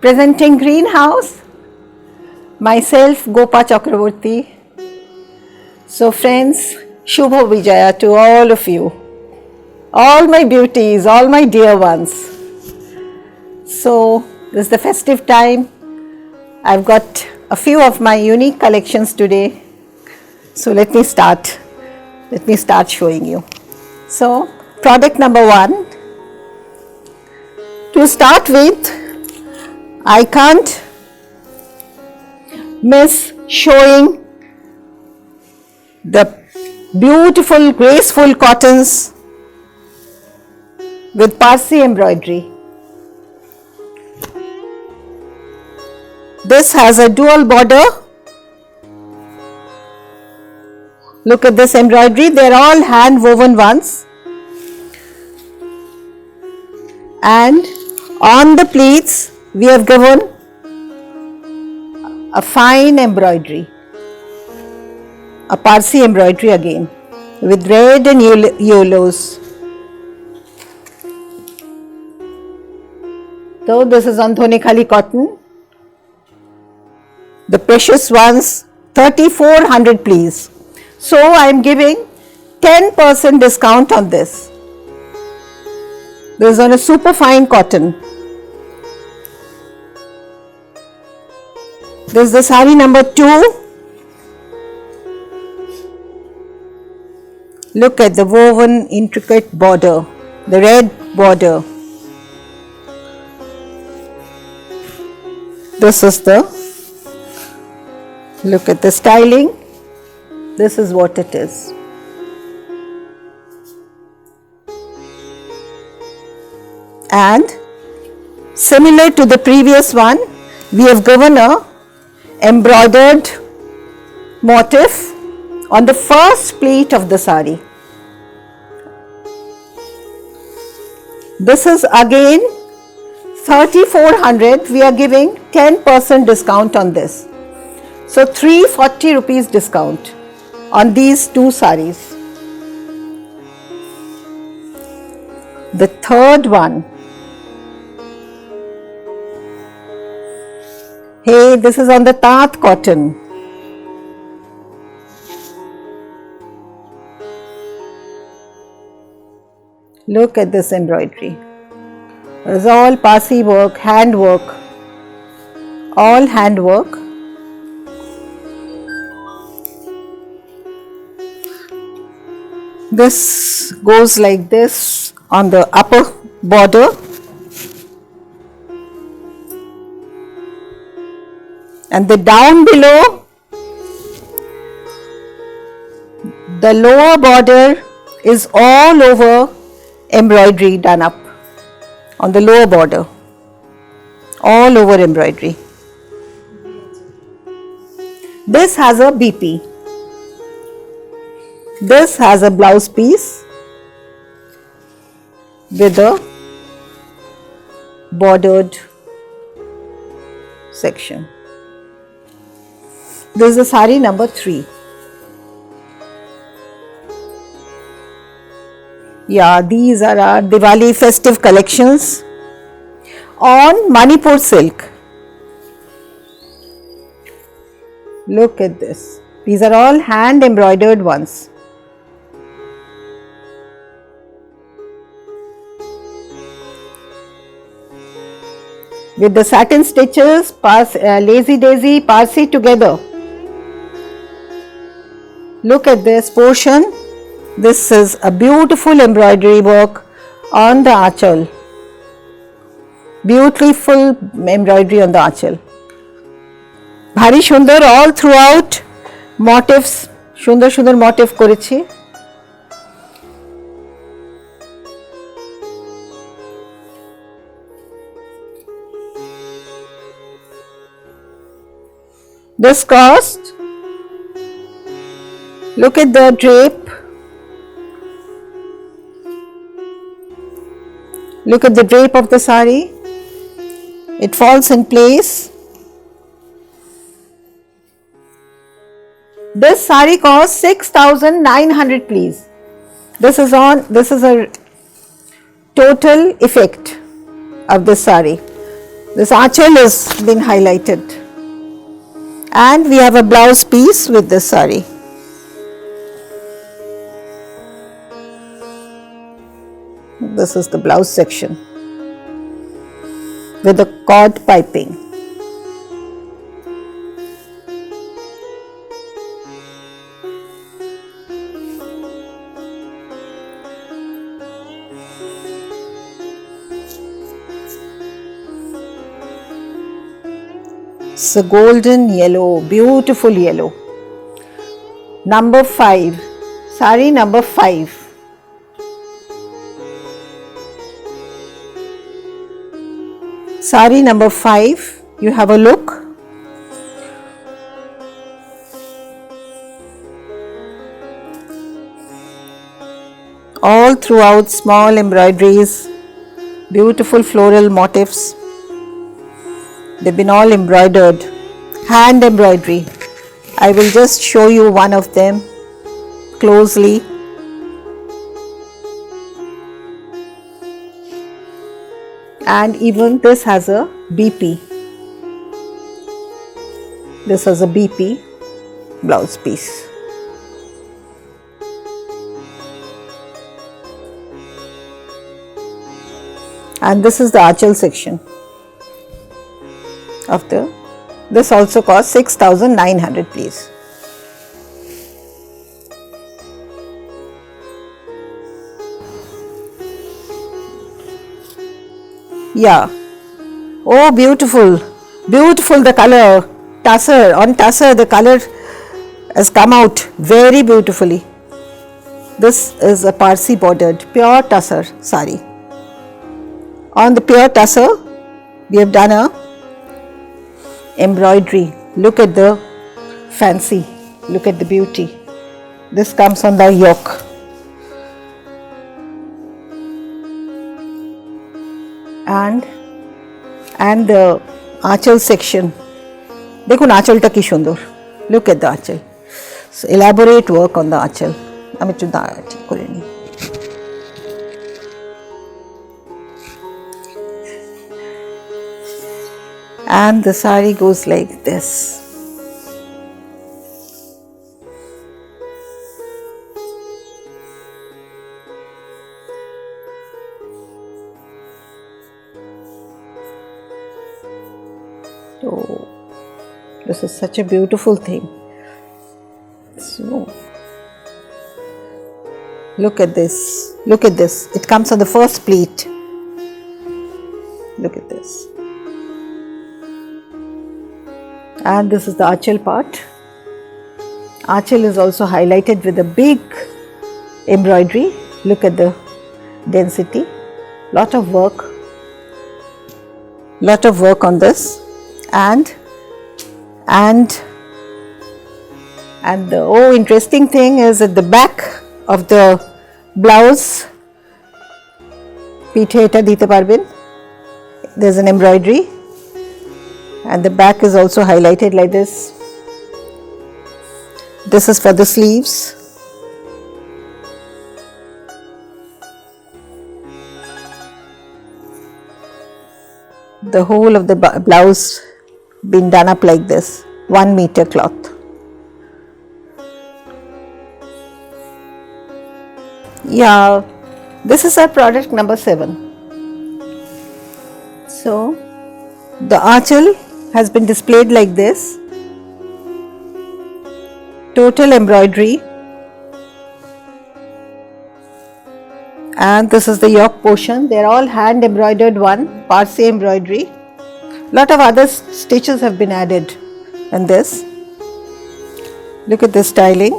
Presenting Greenhouse, myself Gopa Chakraborty. So friends, Shubho Vijaya to all of you, all my beauties, all my dear ones. So this is the festive time. I've got a few of my unique collections today. So let me start showing you. So product number 1. To start with, I can't miss showing the beautiful, graceful cottons with Parsi embroidery. This has a dual border. Look at this embroidery, they are all hand woven ones. And on the pleats, we have given a fine embroidery, a Parsi embroidery again, with red and yellows. So this is on Dhoni cotton. The precious ones, 3400 please. So I am giving 10% discount on this. This is on a super fine cotton. This is the sari number 2. Look at the woven intricate border, the red border. This is look at the styling. This is what it is. And similar to the previous one, we have given a embroidered motif on the first pleat of the sari. This is again 3400. We are giving 10% discount on this. So 340 rupees discount on these two saris. The third one. Hey, this is on the Tat cotton. Look at this embroidery. It is all Parsi work, hand work, all hand work. This goes like this on the upper border. And the down below, the lower border is all over embroidery done up on the lower border, all over embroidery. This has a BP. This has a blouse piece with a bordered section. This is the sari number 3. Yeah, these are our Diwali festive collections on Manipur silk. Look at this. These are all hand embroidered ones. With the satin stitches, lazy daisy, Parsi together. Look at this portion. This is a beautiful embroidery work on the achal. Beautiful embroidery on the achal. Bhari shundar all throughout motifs, shundar motif korechi. This cost, look at the drape, look at the drape of the sari, it falls in place. This sari costs 6,900 please. This is a total effect of this sari. This aanchal has been highlighted, and we have a blouse piece with this sari. This is the blouse section with the cord piping. It's a golden yellow, beautiful yellow. Number 5, sari number 5. Sari number 5, you have a look. All throughout small embroideries, beautiful floral motifs. They've been all embroidered, hand embroidery. I will just show you one of them closely. And even this has a BP. This has a BP blouse piece. And this is the aanchal section of this also costs 6,900, please. Yeah. Oh, beautiful. Beautiful the color. Tussar. On tussar the color has come out very beautifully. This is a Parsi bordered pure tussar sari. On the pure tussar we have done a embroidery. Look at the fancy. Look at the beauty. This comes on the yoke. And the aanchal section. দেখুন আঁচলটা কি সুন্দর. Look at the aanchal. So elaborate work on the aanchal. আমি একটু ঠিক করে নিই. And the sari goes like this. Oh, this is such a beautiful thing. So, look at this. Look at this. It comes on the first pleat. Look at this. And this is the aanchal part. Aanchal is also highlighted with a big embroidery. Look at the density. Lot of work on this. And the interesting thing is at the back of the blouse, পিঠে এটা দিতে পারবেন. There's an embroidery, and the back is also highlighted like this. This is for the sleeves. The whole of the blouse been done up like this, 1 meter cloth. Yeah, this is our product number 7. So the aanchal has been displayed like this. Total embroidery. And this is the yoke portion. They are all hand embroidered one, Parsi embroidery. Lot of other stitches have been added in this. Look at the styling.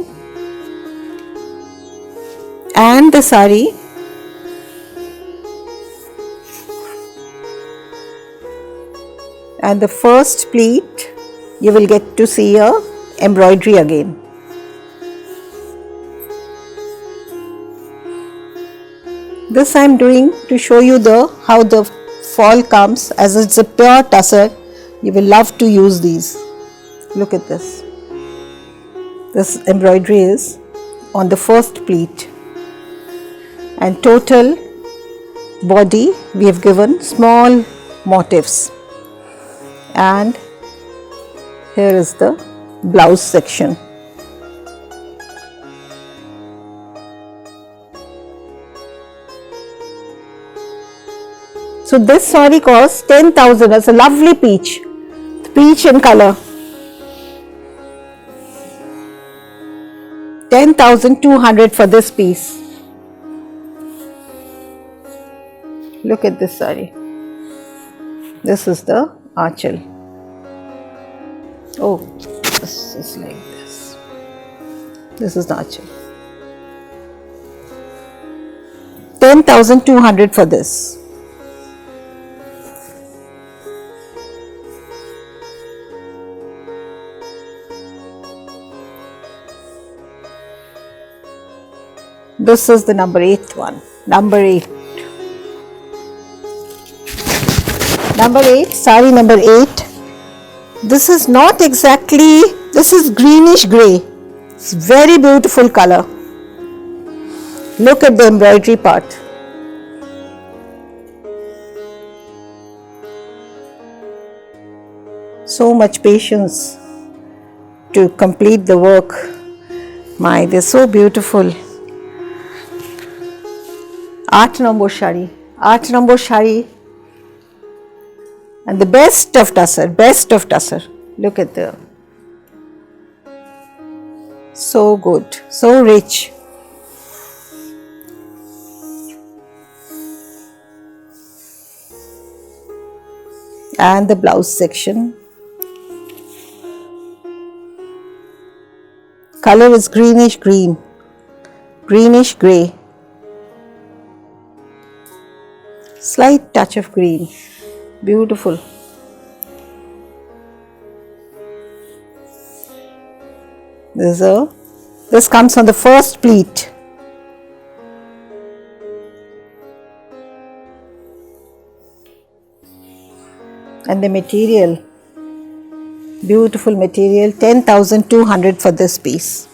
And the sari. And the first pleat you will get to see a embroidery again. This I am doing to show you how the fall comes, as it's a pure tussar. You will love to use these. Look at this. This embroidery is on the first pleat. And total body we have given small motifs And here is the blouse section. So this saree costs 10,000. It's a lovely peach in color. 10,200 for this piece. Look at this saree. This is the aanchal. Oh, this is like this. This is the aanchal. 10,200 for this. This is the number 8 one. Number 8. Number 8, saree number 8. This is not exactly, this is greenish grey. It's very beautiful color. Look at the embroidery part. So much patience to complete the work. My, they're so beautiful. 8 number shari. 8 number shari. And the best of tussar. Look at the, so good, so rich. And the blouse section. Color is greenish green, greenish grey. Slight touch of green. Beautiful. This comes on the first pleat. And the material, beautiful material, 10,200 for this piece.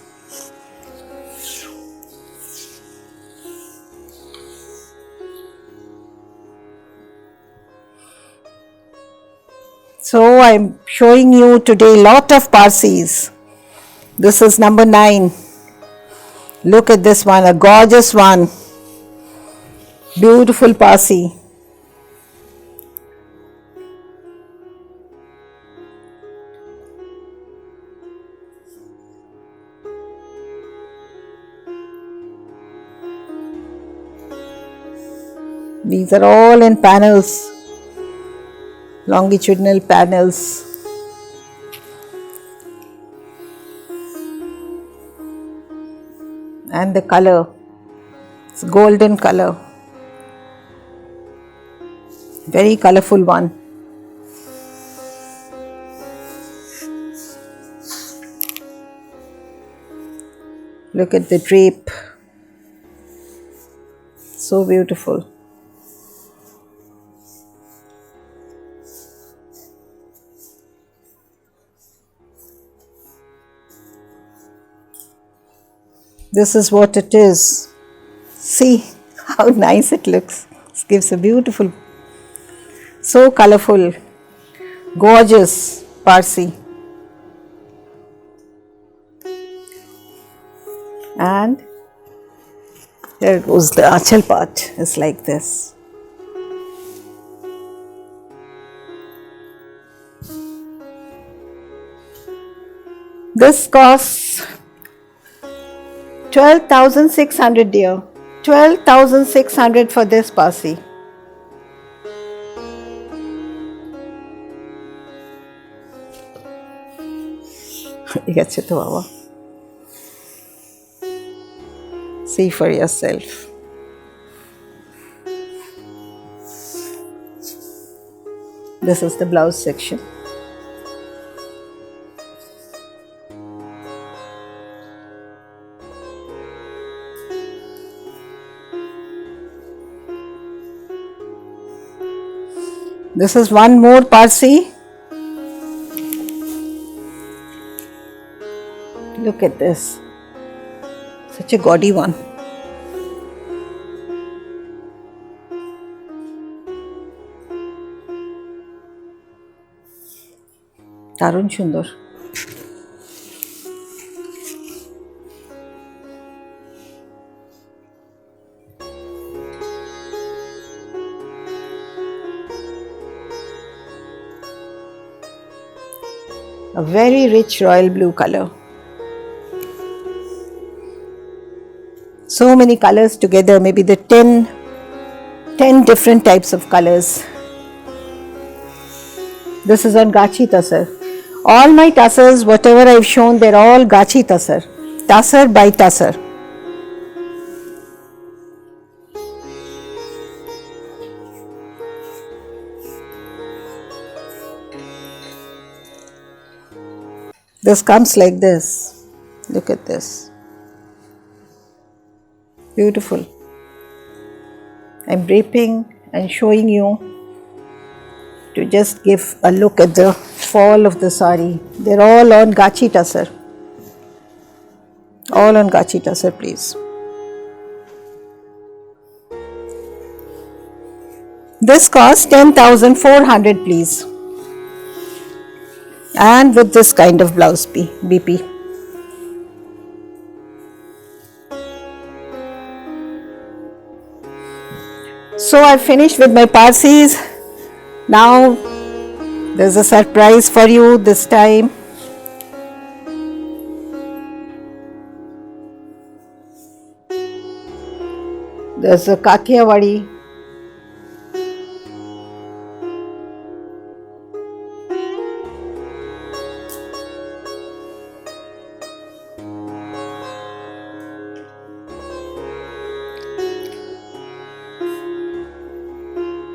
So I'm showing you today lot of Parsis. This is number 9. Look at this one, a gorgeous one. Beautiful Parsi. These are all in panels. Longitudinal panels. And the color, it's golden color, very colorful one. Look at the drape, so beautiful. This is what it is. See how nice it looks. It gives a beautiful, so colorful, gorgeous Parsi. And there goes the aanchal part. It's like this. This costs 12,600 dear. 12,600 for this Parsi. See for yourself. This is the blouse section. This is one more Parsi. Look at this. Such a gaudy one. দারুণ সুন্দর। A very rich royal blue color. So many colors together, maybe the 10 different types of colors. This is on Gachi Tasar. All my tassars, whatever I've shown, they're all Gachi Tasar. Tassar by Tassar. This comes like this. Look at this. Beautiful. I'm draping and showing you to just give a look at the fall of the sari. They're all on Gachi Tasar. All on Gachi Tasar, please. This costs 10,400, please. And with this kind of blouse BP. So I've finished with my Parsis. Now there's a surprise for you this time. There's a Kakiyawadi.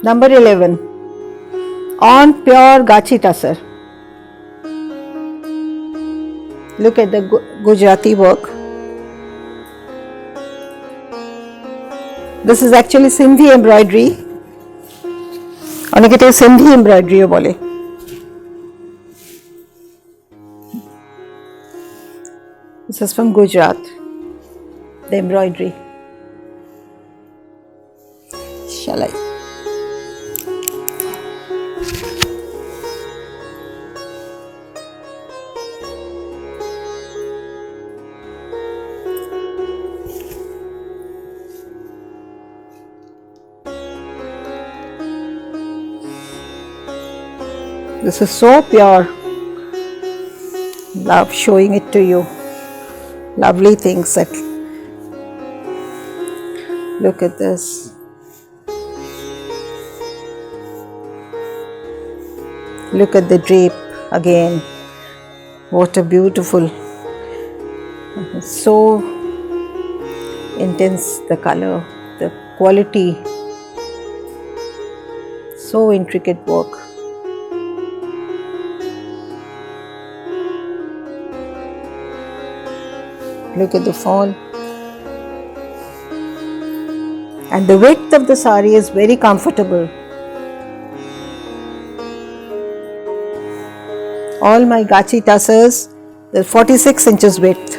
Number 11, on pure Gachi Tasar. Look at the Gujarati work. This is actually Sindhi embroidery. অনেকে Sindhi embroidery বলে। This is from Gujarat, the embroidery. Shall I? This is so pure. Love showing it to you. Lovely things. Look at this. Look at the drape again. What a beautiful. So intense, the color, the quality. So intricate work. Look at the fall. And the width of the sari is very comfortable. All my Gachi Tasars, there's 46 inches width.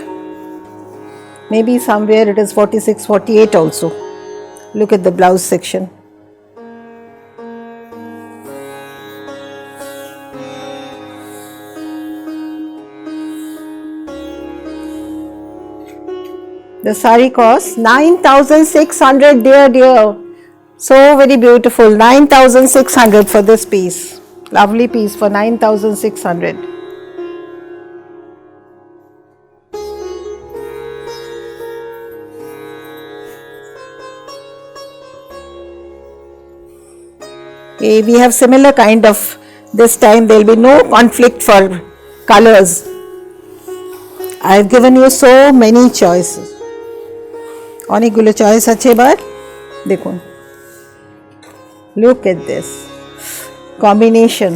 Maybe somewhere it is 46, 48 also. Look at the blouse section. The sari costs 9,600, dear. So very beautiful. 9,600 for this piece. Lovely piece for 9,600. We have similar kind of, this time there will be no conflict for colors. I have given you so many choices. অনেকগুলো choice আছে এবার দেখুন। Look at this combination.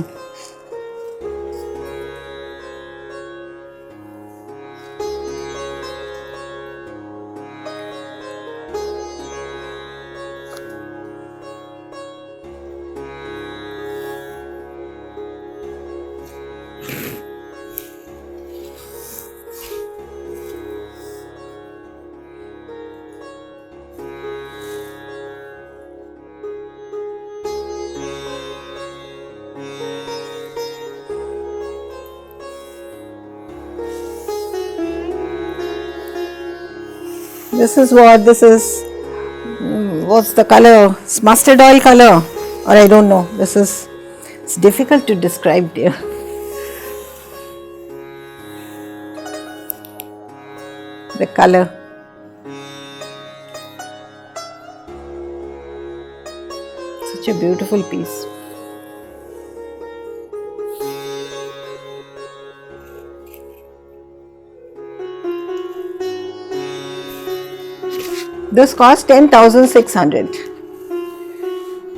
This is what this is. What's the color? It's mustard oil color, or I don't know. This is. It's difficult to describe, dear. The color. Such a beautiful piece. This cost 10,600.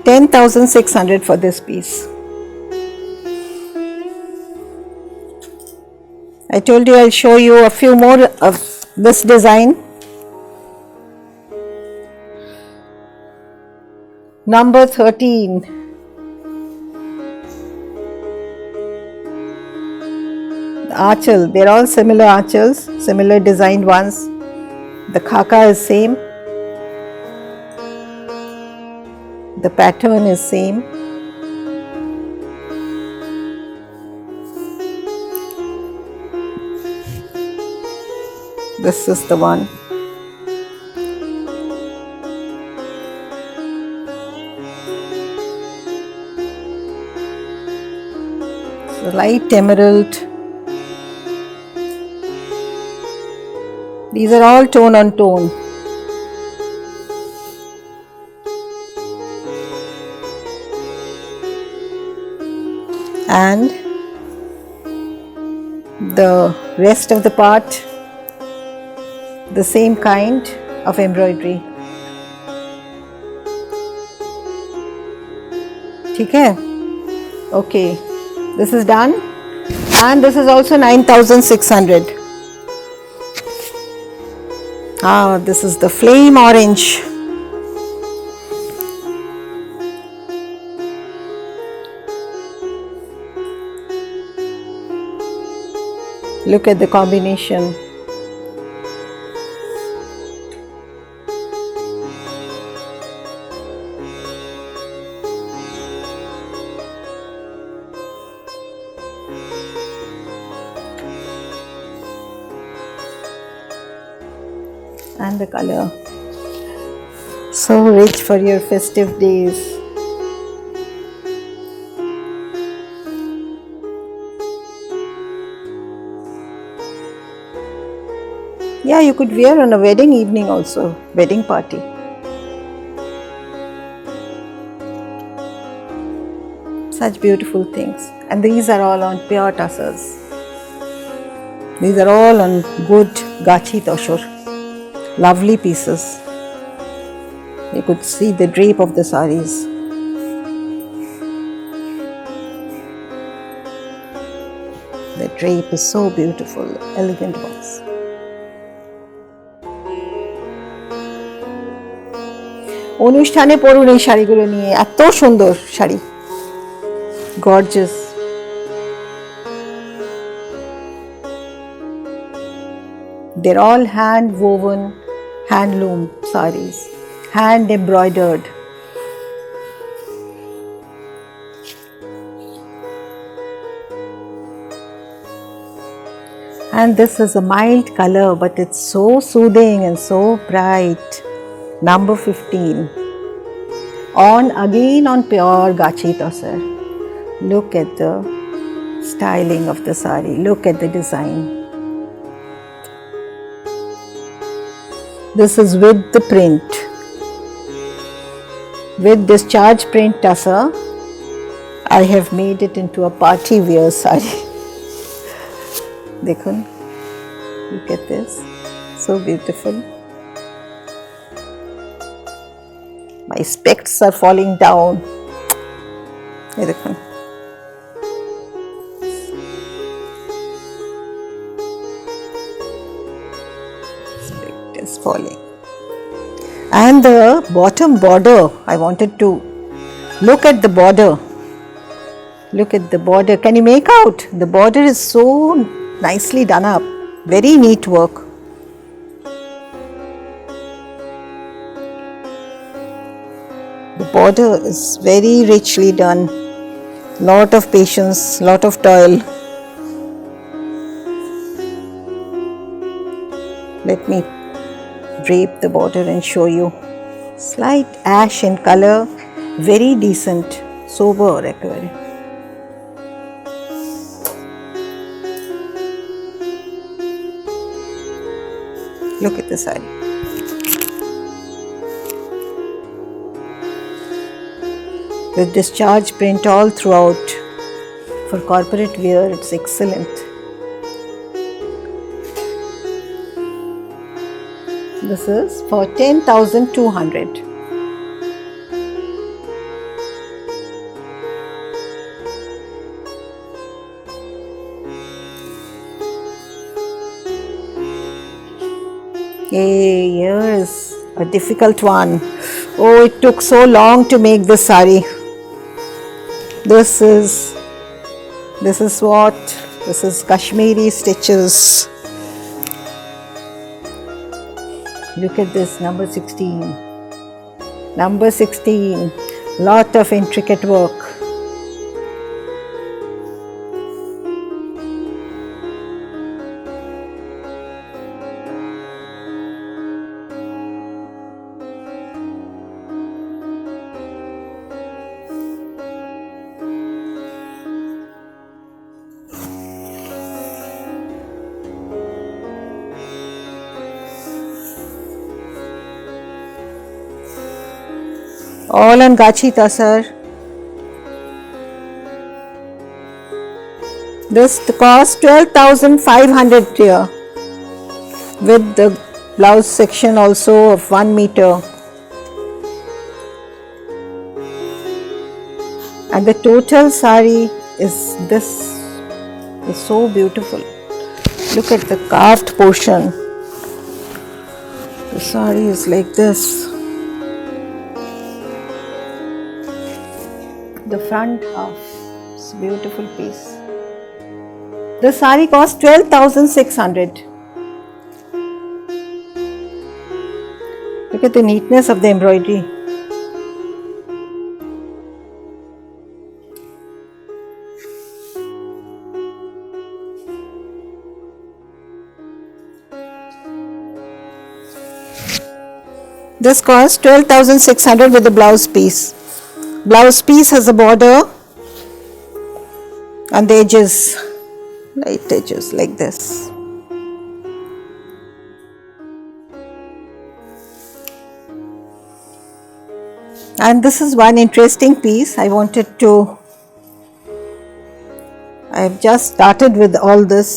10,600 for this piece. I told you I'll show you a few more of this design. Number 13. The archel. They're all similar archels, similar designed ones. The khaka is same. The pattern is same. This is the one. So light emerald. These are all tone on tone. And the rest of the part, the same kind of embroidery. ठीक है? Okay, this is done, and this is also 9,600. This is the flame orange. Look at the combination. And the color. So rich for your festive days. Yeah, you could wear on a wedding evening also, wedding party. Such beautiful things. And these are all on pure tussars. These are all on good Gachi Toshur. Lovely pieces. You could see the drape of the saris. The drape is so beautiful, elegant ones. অনুষ্ঠানে পরুন এই শাড়িগুলো নিয়ে, এত সুন্দর sari, gorgeous. They're all hand woven, handloom sarees, hand embroidered. And this is a mild color, but it's so soothing and so bright. Number 15. Again on pure Gachi Tossar. Look at the styling of the sari. Look at the design. This is with the print. With discharge print tussar, I have made it into a party wear sari. Dekhun. Look at this. So beautiful. My specs are falling down. ये देखो. Spec is falling. And the bottom border, I wanted to look at the border. Look at the border. Can you make out? The border is so nicely done up. Very neat work. The border is very richly done. Lot of patience, lot of toil. Let me drape the border and show you. Slight ash in color, very decent, sober একেবারে. Look at the saree. With discharge print all throughout. For corporate wear, it's excellent. This is for 10,200. Hey, here's a difficult one. Oh, it took so long to make this saree. This is Kashmiri stitches. Look at this, number 16. Number 16, lot of intricate work. All on Gachi Tasar. This cost 12,500 here, with the blouse section also of 1 meter. And the total saree is this. It's so beautiful. Look at the carved portion. The saree is like this. The front half, it's a beautiful piece. The saree cost 12,600. Look at the neatness of the embroidery. This cost 12,600 with the blouse piece. Blouse piece has a border and the edges, light edges like this. And this is one interesting piece I wanted to. I have just started with all this.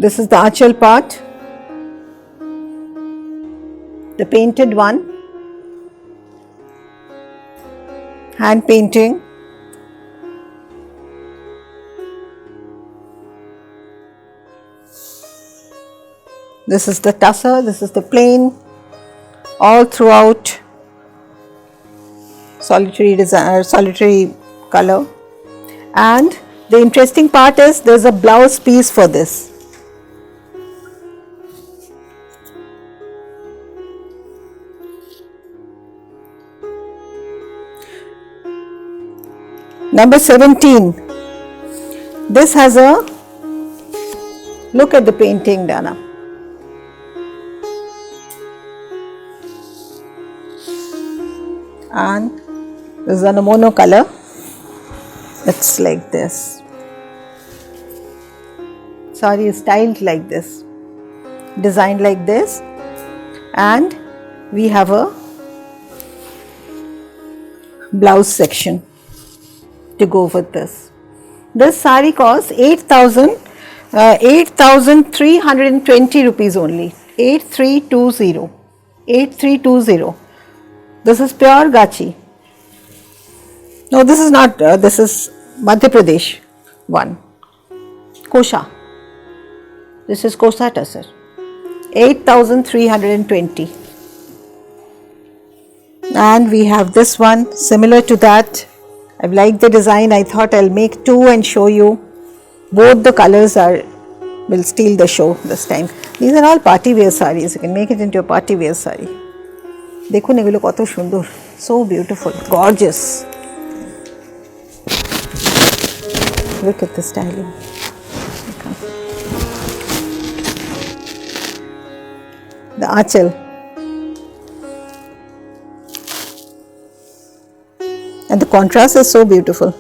This is the achal part, the painted one, hand painting. This is the tussar, this is the plain, all throughout solitary design, solitary color. And the interesting part is there's a blouse piece for this. Number 17. This has a, look at the painting, Dana. And this is a mono color. It's like this. Saree is styled like this, designed like this, and we have a blouse section to go with this. This saree costs 8,320 rupees only. 8320. 8320. This is pure Gachi. No, this is not. This is Madhya Pradesh one. Kosha. This is Kosha Tussar. 8,320. And we have this one similar to that. I've liked the design. I thought I'll make two and show you. Both the colors will steal the show this time. These are all party wear sarees. You can make it into a party wear saree. দেখুন এগুলো কত সুন্দর। So beautiful, gorgeous. Look at the styling. The aanchal. And the contrast is so beautiful.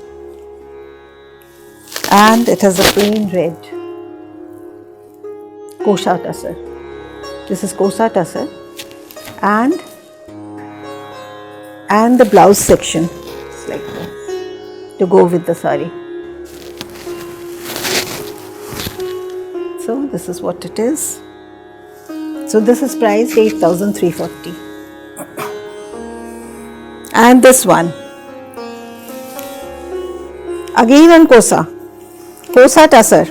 And it has a plain red kosha tussar. This is kosha tussar. And the blouse section is like this to go with the sari. So this is what it is. So this is priced 8,340. And this one, again on kosa tussar.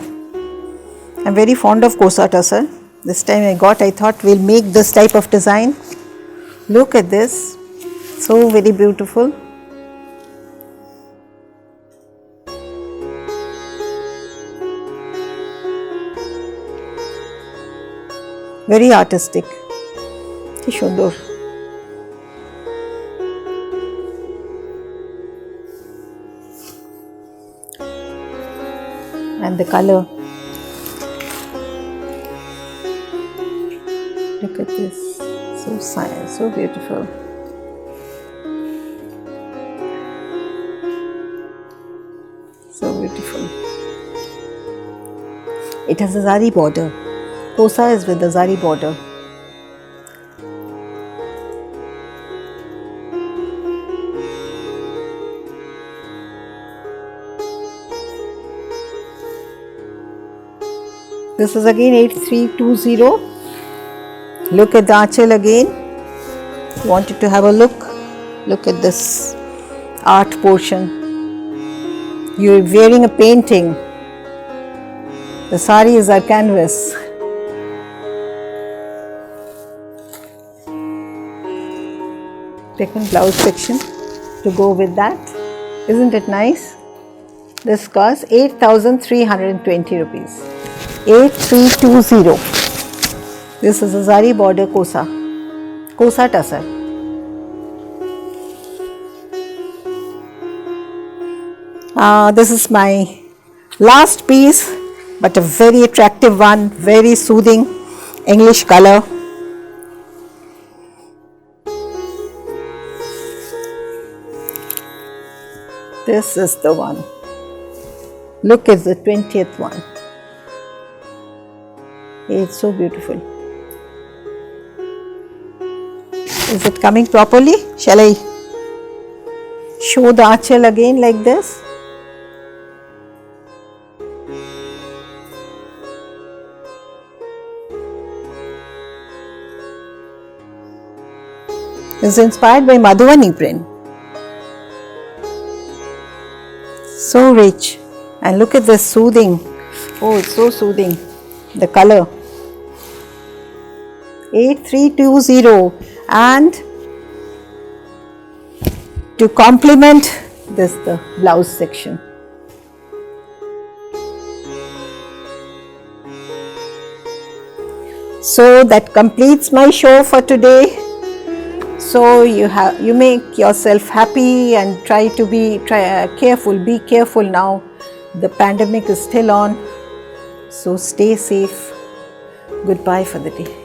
I'm very fond of kosa tussar. This time I thought we'll make this type of design. Look at this, so very beautiful. Very artistic. Ki সুন্দর. And the color. Look at this. So beautiful. So beautiful. It has a zari border. Kosa is with the zari border. This is again 8320. Look at the aanchal again. Wanted to have a look. Look at this art portion. You're wearing a painting. The sari is our canvas. Second blouse section to go with that. Isn't it nice? This costs 8,320 rupees. 8320. This is a zari border kosa tussar. This is my last piece, but a very attractive one, very soothing English color. This is the one. Look at the 20th one. It's so beautiful. Is it coming properly? Shall I show the aanchal again like this? It's inspired by Madhubani print. So rich. And look at this soothing. Oh, it's so soothing. The color. 8320. And to complement this, the blouse section. So that completes my show for today. So you make yourself happy and try to be careful. Be careful now. The pandemic is still on. So stay safe. Goodbye for the day.